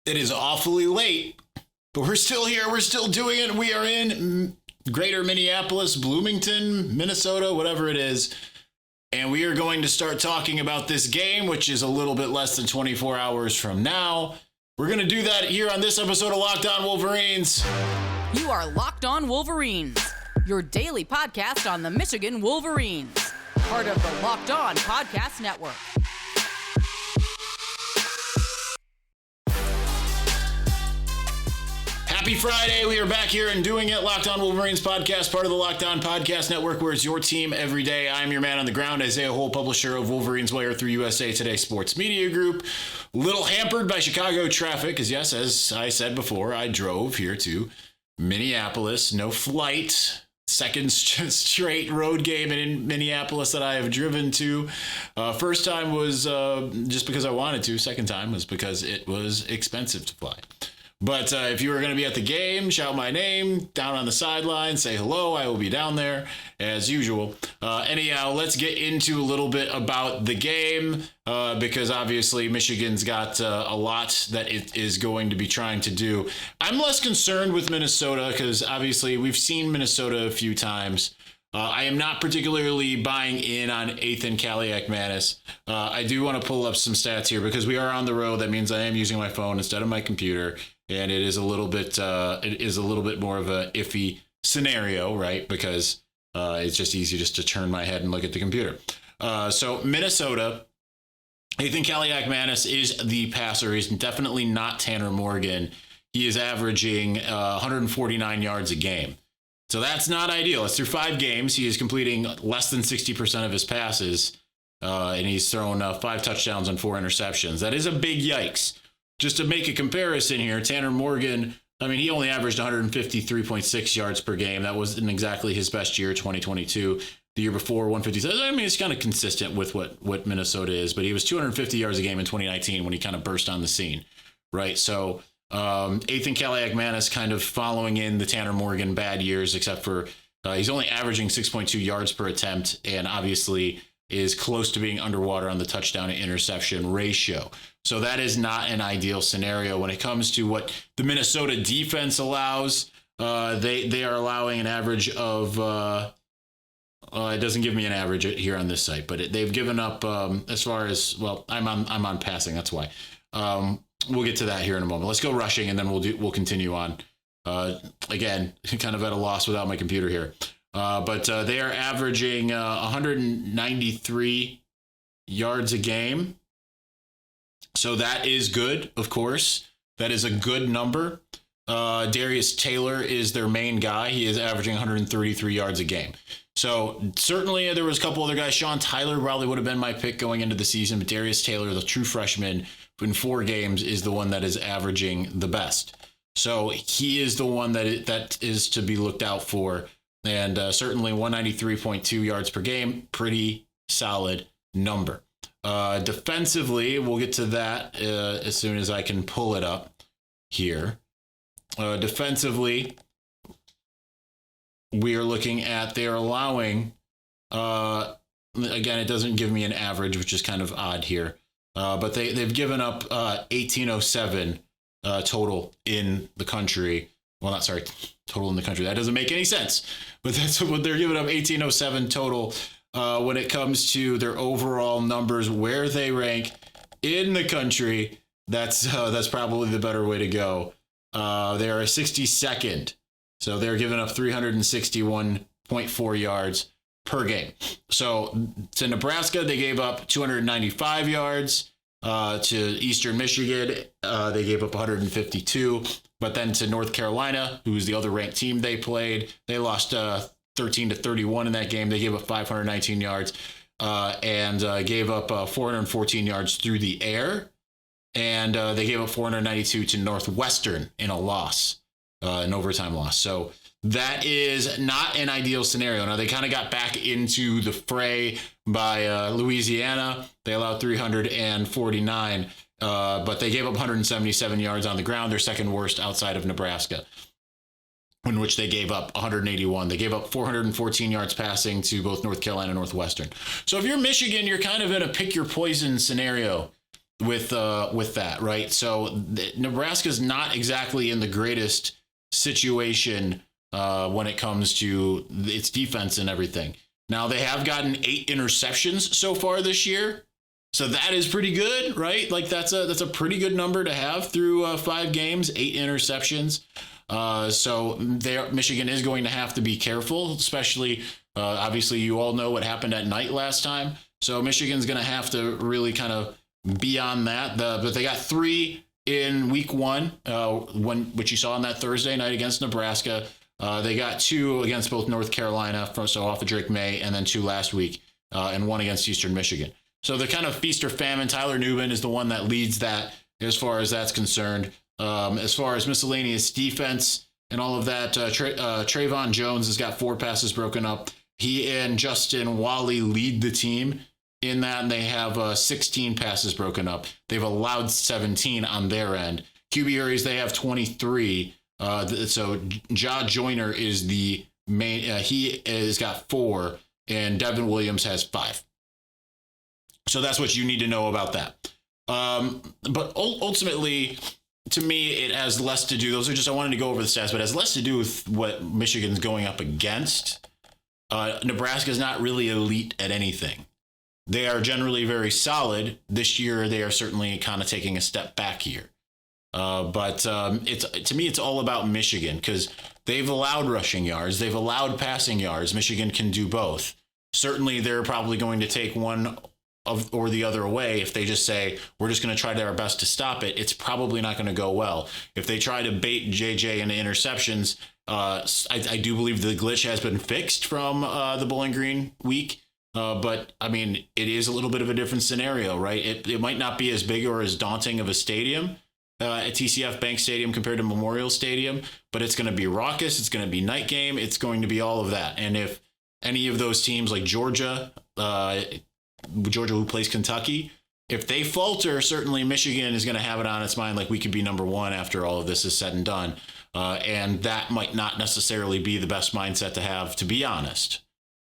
It is awfully late, but we're still here. We're still doing it. We are in greater Minneapolis, Bloomington, Minnesota, whatever it is. And we are going to start talking about this game, which is a little bit less than 24 hours from now. We're going to do that here on this episode of Locked On Wolverines. You are Locked On Wolverines, your daily podcast on the Michigan Wolverines, part of the Locked On Podcast Network. Happy Friday. We are back here and doing it. Locked On Wolverines podcast, part of the Locked On Podcast Network, where it's your team every day. I'm your man on the ground, Isaiah Hole, publisher of Wolverines Wire through USA Today Sports Media Group. A little hampered by Chicago traffic, because yes, as I said before, I drove here to Minneapolis. No flight. Second straight road game in Minneapolis that I have driven to. First time was just because I wanted to. Second time was because it was expensive to fly. But if you were going to be at the game, shout my name down on the sideline, say hello. I will be down there as usual. Anyhow, let's get into a little bit about the game because obviously Michigan's got a lot that it is going to be trying to do. I'm less concerned with Minnesota because obviously we've seen Minnesota a few times. I am not particularly buying in on Ethan Kaliak-Manis. I do want to pull up some stats here because we are on the road. That means I am using my phone instead of my computer. And it is a little bit more of a iffy scenario, right? Because it's just easy just to turn my head and look at the computer. So Minnesota, Ethan Kaliak-Manis is the passer. He's definitely not Tanner Morgan. He is averaging 149 yards a game. So that's not ideal. It's through 5 games. He is completing less than 60% of his passes, and he's thrown 5 touchdowns and 4 interceptions. That is a big yikes. Just to make a comparison here, Tanner Morgan, I mean, he only averaged 153.6 yards per game. That wasn't exactly his best year, 2022. The year before, 157. I mean, it's kind of consistent with what Minnesota is, but he was 250 yards a game in 2019 when he kind of burst on the scene, right? So Ethan Kaliak-Manis kind of following in the Tanner Morgan bad years, except for he's only averaging 6.2 yards per attempt and obviously is close to being underwater on the touchdown to interception ratio. So that is not an ideal scenario. When it comes to what the Minnesota defense allows, they are allowing an average of, it doesn't give me an average here on this site, but they've given up as far as, well, I'm on passing, that's why. We'll get to that here in a moment. Let's go rushing and then we'll continue on. Again, kind of at a loss without my computer here. But they are averaging 193 yards a game. So that is good, of course. That is a good number. Darius Taylor is their main guy. He is averaging 133 yards a game. So certainly there was a couple other guys. Sean Tyler probably would have been my pick going into the season, but Darius Taylor, the true freshman, in 4 games is the one that is averaging the best. So he is the one that is to be looked out for. And certainly 193.2 yards per game, pretty solid number. Defensively, we'll get to that as soon as I can pull it up here. Defensively, we are looking at they're allowing, again, it doesn't give me an average, which is kind of odd here, but they've given up 1807 total in the country. Well, not sorry, total in the country. That doesn't make any sense, but that's what they're giving up, 1807 total. When it comes to their overall numbers, where they rank in the country, that's probably the better way to go. They are 62nd, so they're giving up 361.4 yards per game. So to Nebraska, they gave up 295 yards. To Eastern Michigan, they gave up 152. But then to North Carolina, who was the other ranked team they played, they lost 13-31 in that game. They gave up 519 yards and gave up 414 yards through the air. And they gave up 492 to Northwestern in a loss, an overtime loss. So that is not an ideal scenario. Now, they kind of got back into the fray by Louisiana. They allowed 349, but they gave up 177 yards on the ground, their second worst outside of Nebraska, in which they gave up 181. They gave up 414 yards passing to both North Carolina and Northwestern. So if you're Michigan, you're kind of in a pick your poison scenario. with that, right? So Nebraska's not exactly in the greatest situation when it comes to its defense and everything. Now, they have gotten 8 interceptions so far this year. So that is pretty good, right? Like that's a pretty good number to have through 5 games, 8 interceptions. So Michigan is going to have to be careful, especially obviously you all know what happened at night last time. So Michigan's going to have to really kind of be on that. But they got 3 in week 1, which you saw on that Thursday night against Nebraska. They got 2 against both North Carolina, so off of Drake May, and then 2 last week, and 1 against Eastern Michigan. So the kind of feast or famine. Tyler Newman is the one that leads that as far as that's concerned. As far as miscellaneous defense and all of that, Trayvon Jones has got 4 passes broken up. He and Justin Wally lead the team in that, and they have 16 passes broken up. They've allowed 17 on their end. QB hurries, they have 23. So Ja Joyner is the main. He has got 4, and Devin Williams has 5. So that's what you need to know about that. But ultimately, to me, it has less to do. I wanted to go over the stats, but it has less to do with what Michigan's going up against. Nebraska is not really elite at anything. They are generally very solid. This year, they are certainly kind of taking a step back here. But to me, it's all about Michigan because they've allowed rushing yards. They've allowed passing yards. Michigan can do both. Certainly, they're probably going to take one or the other away. If they just say, we're just going to try our best to stop it, it's probably not going to go well. If they try to bait JJ into interceptions, I do believe the glitch has been fixed from the Bowling Green week. But I mean, it is a little bit of a different scenario, right? It might not be as big or as daunting of a stadium at TCF Bank Stadium compared to Memorial Stadium, but it's going to be raucous. It's going to be night game. It's going to be all of that. And if any of those teams like Georgia, who plays Kentucky, if they falter, certainly Michigan is going to have it on its mind like we could be number 1 after all of this is said and done. And that might not necessarily be the best mindset to have, to be honest.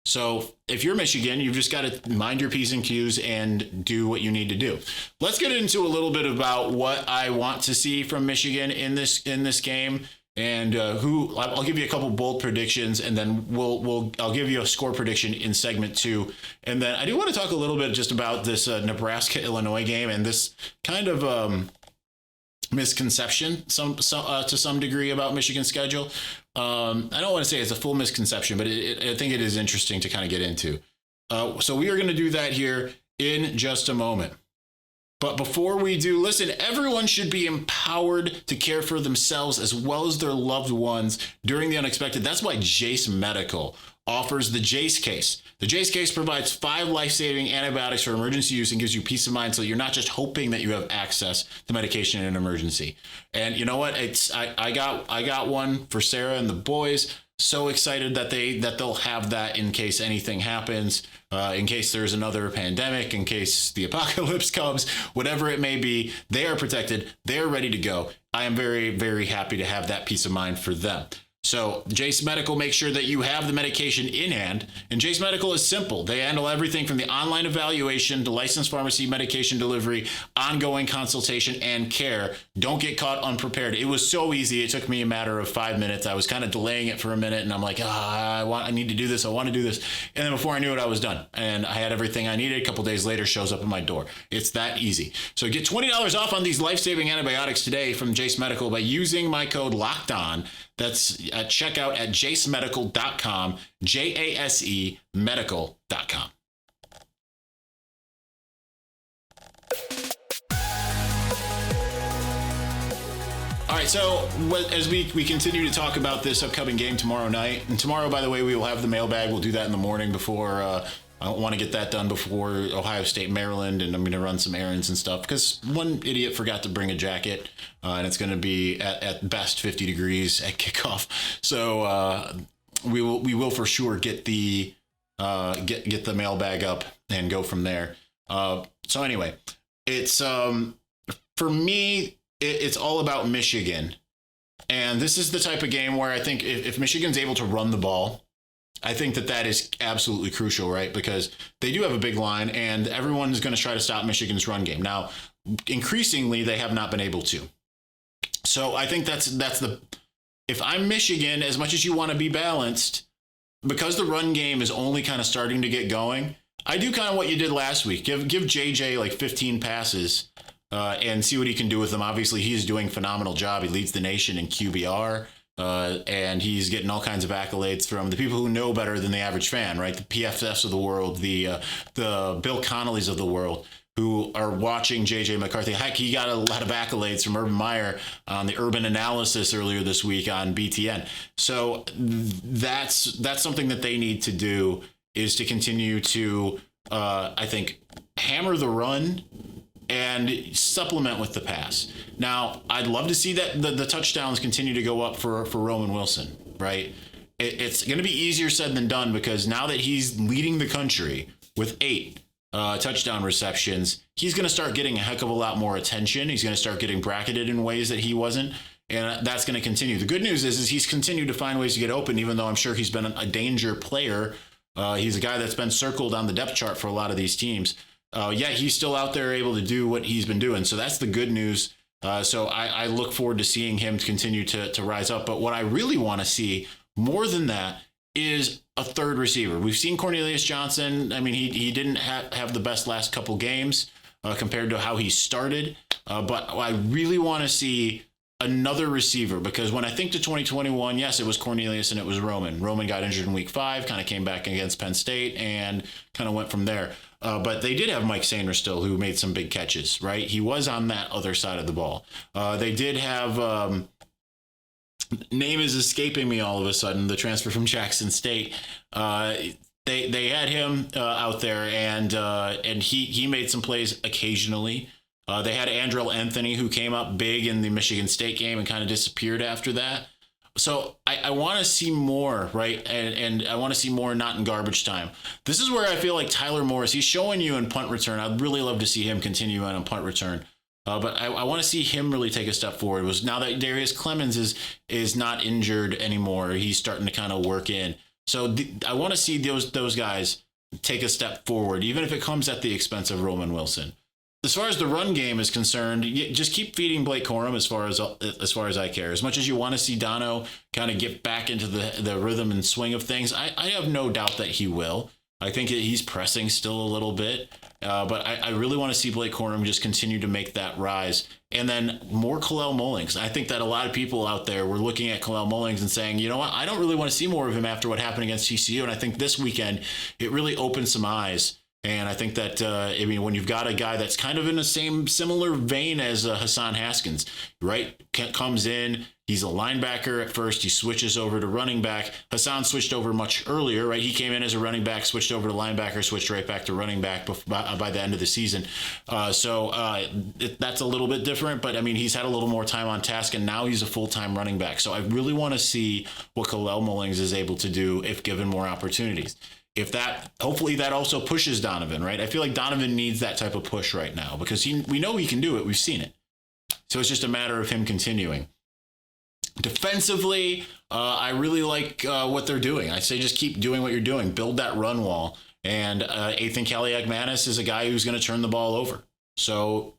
So if you're Michigan, you've just got to mind your P's and Q's and do what you need to do. Let's get into a little bit about what I want to see from Michigan in this game. And I'll give you a couple bold predictions, and then I'll give you a score prediction in segment 2. And then I do want to talk a little bit just about this Nebraska-Illinois game and this kind of misconception to some degree about Michigan's schedule. I don't want to say it's a full misconception, but I think it is interesting to kind of get into. So we are going to do that here in just a moment. But before we do, listen, everyone should be empowered to care for themselves as well as their loved ones during the unexpected. That's why Jace Medical offers the Jace case. The Jace case provides 5 life-saving antibiotics for emergency use and gives you peace of mind so you're not just hoping that you have access to medication in an emergency. And you know what? I got one for Sarah and the boys. So excited that they'll have that in case anything happens, in case there's another pandemic, in case the apocalypse comes, whatever it may be. They are protected. They're ready to go. I am very, very happy to have that peace of mind for them. So Jace Medical makes sure that you have the medication in hand, and Jace Medical is simple. They handle everything from the online evaluation to licensed pharmacy medication delivery, ongoing consultation, and care. Don't get caught unprepared. It was so easy. It took me a matter of 5 minutes. I was kind of delaying it for a minute, and I'm like, I need to do this. I want to do this. And then before I knew it, I was done. And I had everything I needed. A couple days later, shows up at my door. It's that easy. So get $20 off on these life-saving antibiotics today from Jace Medical by using my code LOCKEDON. That's at checkout at jasemedical.com, JASE medical.com. All right, so as we continue to talk about this upcoming game tomorrow night, and tomorrow, by the way, we will have the mailbag. We'll do that in the morning before I want to get that done before Ohio State, Maryland, and I'm going to run some errands and stuff because one idiot forgot to bring a jacket, and it's going to be at best 50 degrees at kickoff. So we will for sure get the mailbag up and go from there. So anyway, it's for me, it's all about Michigan, and this is the type of game where I think if Michigan's able to run the ball, I think that is absolutely crucial, right? Because they do have a big line, and everyone's going to try to stop Michigan's run game. Now, increasingly they have not been able to. So I think if I'm Michigan, as much as you want to be balanced, because the run game is only kind of starting to get going, I do kind of what you did last week. Give JJ like 15 passes and see what he can do with them. Obviously, he's doing a phenomenal job. He leads the nation in QBR, and he's getting all kinds of accolades from the people who know better than the average fan, right? The PFFs of the world, the Bill Connollys of the world, who are watching J.J. McCarthy. Heck, he got a lot of accolades from Urban Meyer on the Urban Analysis earlier this week on BTN. So that's something that they need to do, is to continue to, I think, hammer the run and supplement with the pass. Now, I'd love to see that the touchdowns continue to go up for Roman Wilson, right? It's going to be easier said than done, because now that he's leading the country with 8 touchdown receptions, he's going to start getting a heck of a lot more attention. He's going to start getting bracketed in ways that he wasn't, and that's going to continue. The good news is he's continued to find ways to get open, even though I'm sure he's been a danger player. He's a guy that's been circled on the depth chart for a lot of these teams. Yet he's still out there able to do what he's been doing. So that's the good news. So I look forward to seeing him continue to rise up. But what I really want to see more than that is a third receiver. We've seen Cornelius Johnson. I mean, he didn't have the best last couple games compared to how he started. But I really want to see another receiver, because when I think to 2021, yes, it was Cornelius and it was Roman. Roman got injured in week 5, kind of came back against Penn State and kind of went from there. But they did have Mike Sainer still, who made some big catches, right? He was on that other side of the ball. They did have, name is escaping me all of a sudden, the transfer from Jackson State. They had him out there, and he made some plays occasionally. They had Andrell Anthony, who came up big in the Michigan State game and kind of disappeared after that. So I want to see more, right? And I want to see more not in garbage time. This is where I feel like Tyler Morris, he's showing you in punt return. I'd really love to see him continue on punt return. But I want to see him really take a step forward. It was now that Darius Clemens is not injured anymore, he's starting to kind of work in. So I want to see those guys take a step forward, even if it comes at the expense of Roman Wilson. As far as the run game is concerned, just keep feeding Blake Corum as far as I care. As much as you want to see Dono kind of get back into the rhythm and swing of things, I have no doubt that he will. I think he's pressing still a little bit, but I really want to see Blake Corum just continue to make that rise. And then more Kalel Mullings. I think that a lot of people out there were looking at Kalel Mullings and saying, you know what, I don't really want to see more of him after what happened against TCU. And I think this weekend, it really opened some eyes. And I think that, when you've got a guy that's kind of in the similar vein as Hassan Haskins, right? Comes in, he's a linebacker at first, he switches over to running back. Hassan switched over much earlier, right? He came in as a running back, switched over to linebacker, switched right back to running back by the end of the season. So that's a little bit different, but he's had a little more time on task, and now he's a full-time running back. So I really want to see what Kalel Mullings is able to do if given more opportunities. Hopefully that also pushes Donovan, right? I feel like Donovan needs that type of push right now, because we know he can do it. We've seen it. So it's just a matter of him continuing. Defensively, I really like what they're doing. I say just keep doing what you're doing. Build that run wall. And Ethan Kaliak-Manis is a guy who's going to turn the ball over. So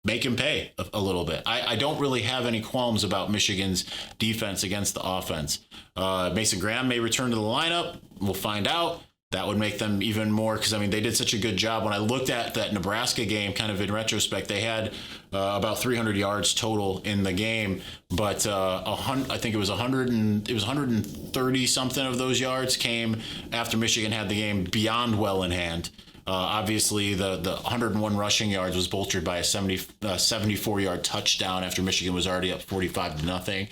make him pay a little bit. I don't really have any qualms about Michigan's defense against the offense. Mason Graham may return to the lineup. We'll find out. That would make them even more, because they did such a good job. When I looked at that Nebraska game, kind of in retrospect, they had about 300 yards total in the game, but I think it was 130 something of those yards came after Michigan had the game beyond well in hand. Obviously, the 101 rushing yards was bolstered by a 74-yard touchdown after Michigan was already up 45-0.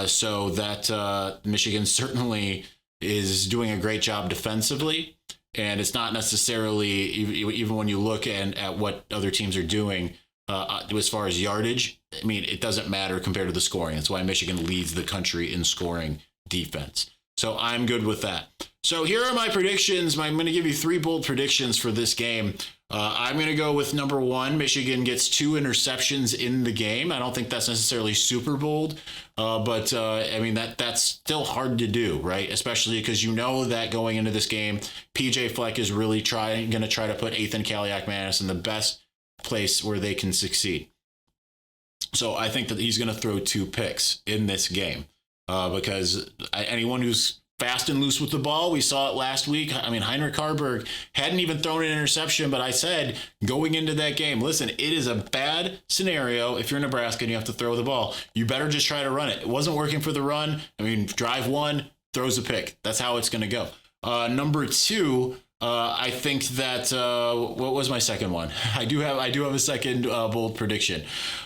So that Michigan certainly is doing a great job defensively, and it's not necessarily, even when you look at what other teams are doing as far as yardage, it doesn't matter compared to the scoring. That's why Michigan leads the country in scoring defense. So I'm good with that. So here are my predictions. I'm going to give you 3 bold predictions for this game. I'm going to go with number 1. Michigan gets 2 interceptions in the game. I don't think that's necessarily super bold, but that's still hard to do, right? Especially because that going into this game, PJ Fleck is really going to try to put Ethan Kaliak-Manis in the best place where they can succeed. So I think that he's going to throw 2 picks in this game because anyone who's fast and loose with the ball, we saw it last week. I mean, Heinrich Harburg hadn't even thrown an interception, but I said going into that game, listen, it is a bad scenario if you're Nebraska and you have to throw the ball. You better just try to run it. It wasn't working for the run. I mean, drive 1, throws a pick. That's how it's going to go. Number 2, I think that what was my second one? I do have a second bold prediction.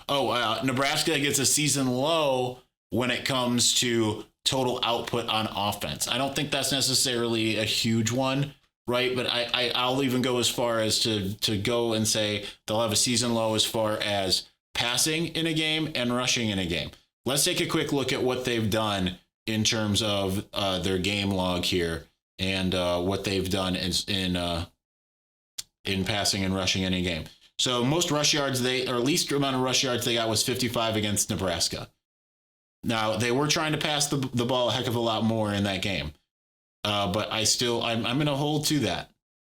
Nebraska gets a season low when it comes to total output on offense. I don't think that's necessarily a huge one, right? But I'll even go as far as to go and say they'll have a season low as far as passing in a game and rushing in a game. Let's take a quick look at what they've done in terms of their game log here and what they've done in passing and rushing in a game. So most rush yards least amount of rush yards they got was 55 against Nebraska. Now, they were trying to pass the ball a heck of a lot more in that game. But I'm going to hold to that.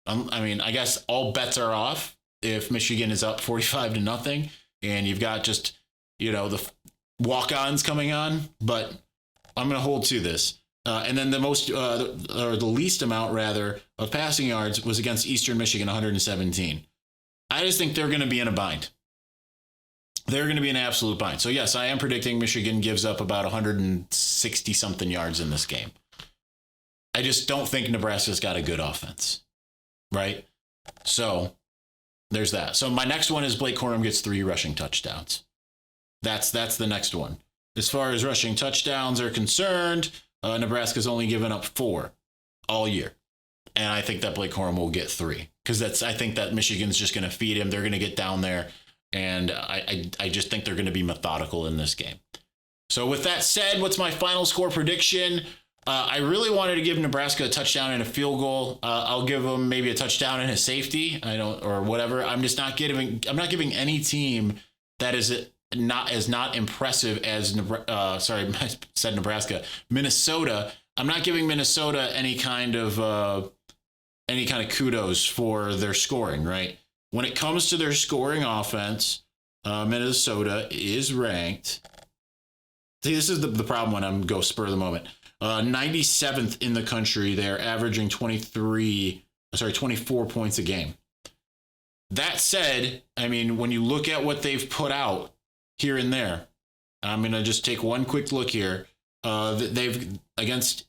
I guess all bets are off if Michigan is up 45-0 and you've got just, the walk-ons coming on. But I'm going to hold to this. And then the least amount, rather, of passing yards was against Eastern Michigan, 117. I just think they're going to be in a bind. They're going to be an absolute bind. So, yes, I am predicting Michigan gives up about 160-something yards in this game. I just don't think Nebraska's got a good offense, right? So, there's that. So, my next one is Blake Corum gets 3 rushing touchdowns. That's the next one. As far as rushing touchdowns are concerned, Nebraska's only given up 4 all year. And I think that Blake Corum will get 3 because I think that Michigan's just going to feed him. They're going to get down there. And I just think they're going to be methodical in this game. So with that said, what's my final score prediction? I really wanted to give Nebraska a touchdown and a field goal. I'll give them maybe a touchdown and a safety. Or whatever. I'm not giving any team that is not impressive as I said Nebraska, Minnesota. I'm not giving Minnesota any kind of kudos for their scoring, right? When it comes to their scoring offense, Minnesota is ranked. See, this is the problem when I'm go spur of the moment. 97th in the country. They're averaging 24 points a game. That said, when you look at what they've put out here and there, I'm going to just take one quick look here. They've against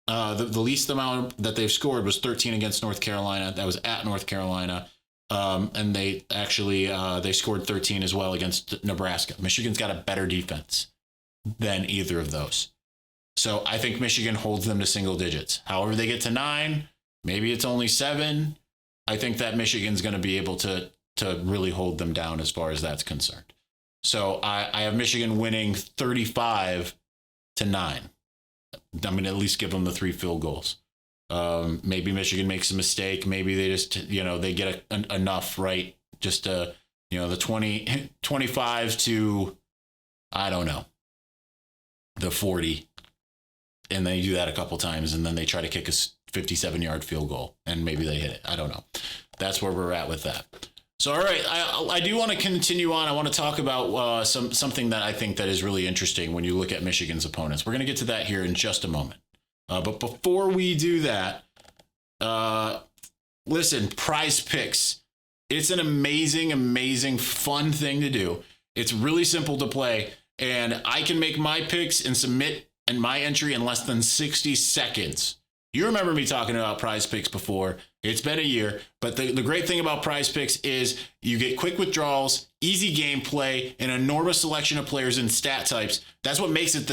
the least amount that they've scored was 13 against North Carolina. That was at North Carolina. And they actually they scored 13 as well against Nebraska. Michigan's got a better defense than either of those. So I think Michigan holds them to single digits. However, they get to 9, maybe it's only 7. I think that Michigan's going to be able to really hold them down as far as that's concerned. So I have Michigan winning 35-9. I'm going to at least give them the 3 field goals. Maybe Michigan makes a mistake. Maybe they just, they get enough, right? Just, the 25 to, I don't know, the 40. And they do that a couple times. And then they try to kick a 57-yard field goal. And maybe they hit it. I don't know. That's where we're at with that. So, all right, I do want to continue on. I want to talk about something that I think that is really interesting when you look at Michigan's opponents. We're going to get to that here in just a moment. But before we do that, listen, Prize Picks. It's an amazing, amazing, fun thing to do. It's really simple to play, and I can make my picks and submit my entry in less than 60 seconds. You remember me talking about Prize Picks before. It's been a year, but the great thing about Prize Picks is you get quick withdrawals, easy gameplay, an enormous selection of players and stat types. That's what makes it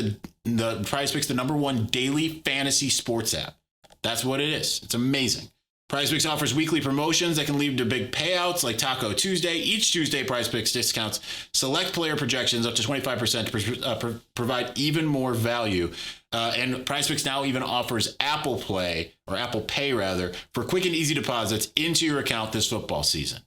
the Prize Picks the #1 daily fantasy sports app. That's what it is. It's amazing. Prize Picks offers weekly promotions that can lead to big payouts like Taco Tuesday. Each Tuesday, Prize Picks discounts select player projections up to 25% to provide even more value. And Prize Picks now even offers Apple Pay for quick and easy deposits into your account this football season.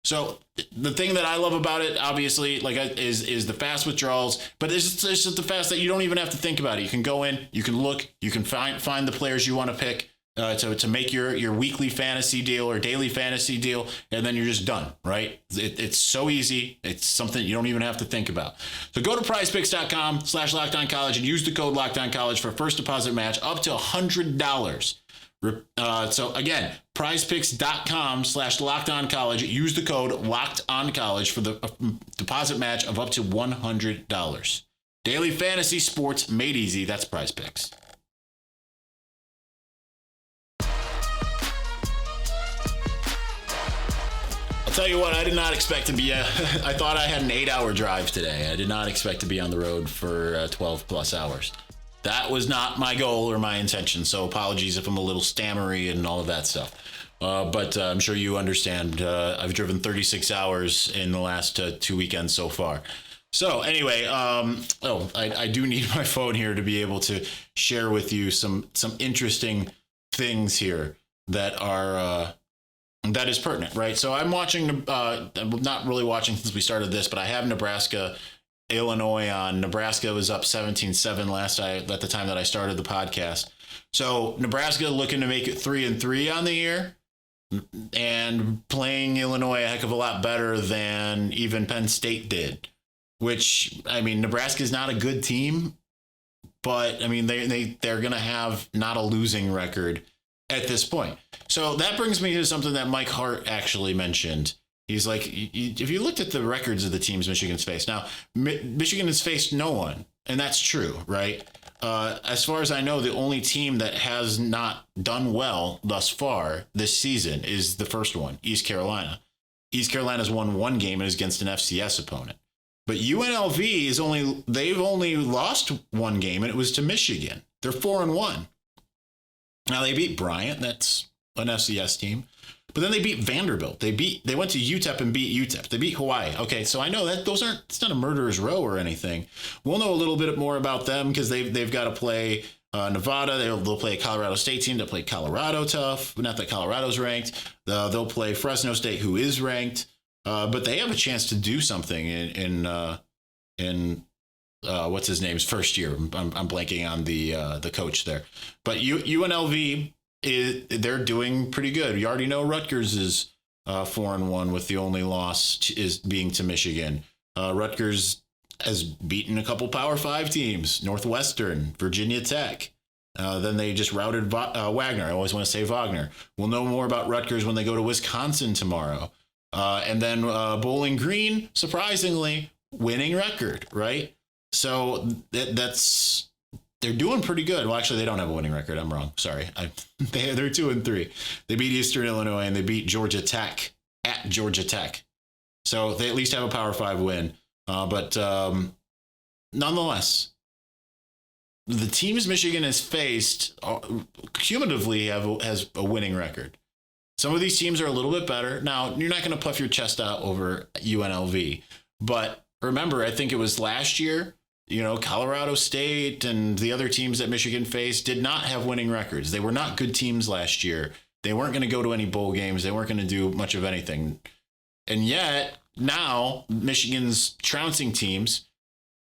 So the thing that I love about it, obviously, is the fast withdrawals, but it's just the fast that you don't even have to think about it. You can go in, you can look, you can find the players you want to pick. to make your weekly fantasy deal or daily fantasy deal, and then you're just done, right? It's so easy. It's something you don't even have to think about. So go to prizepicks.com/LockedOnCollege and use the code LockedOnCollege for first deposit match up to $100. So again, prizepicks.com/LockedOnCollege. Use the code LockedOnCollege for the deposit match of up to $100. Daily fantasy sports made easy. That's Prize Picks. I'll tell you what, I did not expect to be, I thought I had an 8-hour drive today. I did not expect to be on the road for 12 plus hours. That was not my goal or my intention. So apologies if I'm a little stammery and all of that stuff. But I'm sure you understand. I've driven 36 hours in the last 2 weekends so far. So anyway, I do need my phone here to be able to share with you some interesting things here that are that is pertinent, right? So I'm watching. I'm not really watching since we started this, but I have Nebraska, Illinois on. Nebraska was up 17-7 at the time that I started the podcast. So Nebraska looking to make it 3-3 on the year, and playing Illinois a heck of a lot better than even Penn State did. Which, I mean, Nebraska is not a good team, but I mean they're gonna have not a losing record at this point. So that brings me to something that Mike Hart actually mentioned. He's like, if you looked at the records of the teams Michigan's faced, now Michigan has faced no one, and that's true, right? As far as I know, the only team that has not done well thus far this season is the first one, East Carolina. East Carolina's won one game and is against an FCS opponent. But UNLV they've only lost one game, and it was to Michigan. They're 4-1. Now they beat Bryant, that's an FCS team. But then they beat Vanderbilt. They went to UTEP and beat UTEP. They beat Hawaii. Okay, so I know that it's not a murderer's row or anything. We'll know a little bit more about them because they've got to play Nevada. They'll play a Colorado State team. They'll play Colorado tough. Not that Colorado's ranked. They'll play Fresno State, who is ranked. But they have a chance to do something in what's his name's first year. I'm blanking on the coach there. But UNLV they're doing pretty good. You already know Rutgers is 4-1 with the only loss is being to Michigan. Rutgers has beaten a couple Power 5 teams: Northwestern, Virginia Tech. Then they just routed Wagner. I always want to say Wagner. We'll know more about Rutgers when they go to Wisconsin tomorrow. And then Bowling Green, surprisingly, winning record, right? So they're doing pretty good. Well, actually, they don't have a winning record. I'm wrong. Sorry. They're 2-3. They beat Eastern Illinois and they beat Georgia Tech at Georgia Tech. So they at least have a Power 5 win. But nonetheless, the teams Michigan has faced cumulatively has a winning record. Some of these teams are a little bit better. Now, you're not going to puff your chest out over UNLV. But remember, I think it was last year, Colorado State and the other teams that Michigan faced did not have winning records. They were not good teams last year. They weren't going to go to any bowl games. They weren't going to do much of anything. And yet, now, Michigan's trouncing teams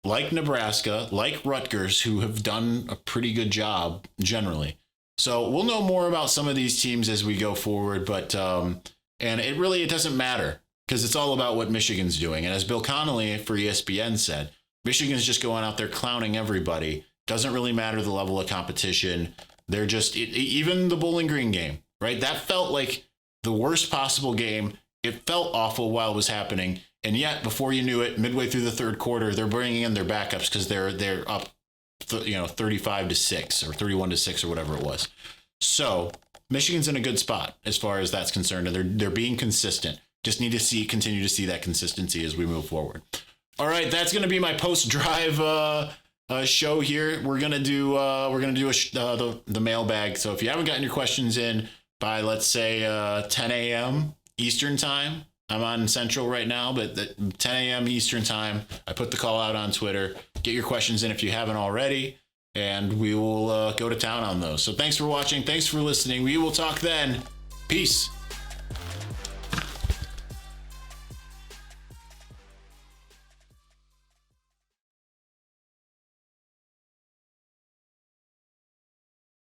like Nebraska, like Rutgers, who have done a pretty good job generally. So we'll know more about some of these teams as we go forward, but and it doesn't matter because it's all about what Michigan's doing. And as Bill Connolly for ESPN said, Michigan's just going out there clowning everybody. Doesn't really matter the level of competition. They're just even the Bowling Green game, right? That felt like the worst possible game. It felt awful while it was happening, and yet before you knew it, midway through the third quarter, they're bringing in their backups because they're up 35-6 or 31-6 or whatever it was. So Michigan's in a good spot as far as that's concerned, and they're being consistent. Just need to continue to see that consistency as we move forward. All right, that's going to be my post-drive show here. We're gonna do the mailbag. So if you haven't gotten your questions in by let's say 10 a.m. Eastern time. I'm on Central right now, but at 10 a.m. Eastern time, I put the call out on Twitter. Get your questions in if you haven't already, and we will go to town on those. So thanks for watching. Thanks for listening. We will talk then. Peace.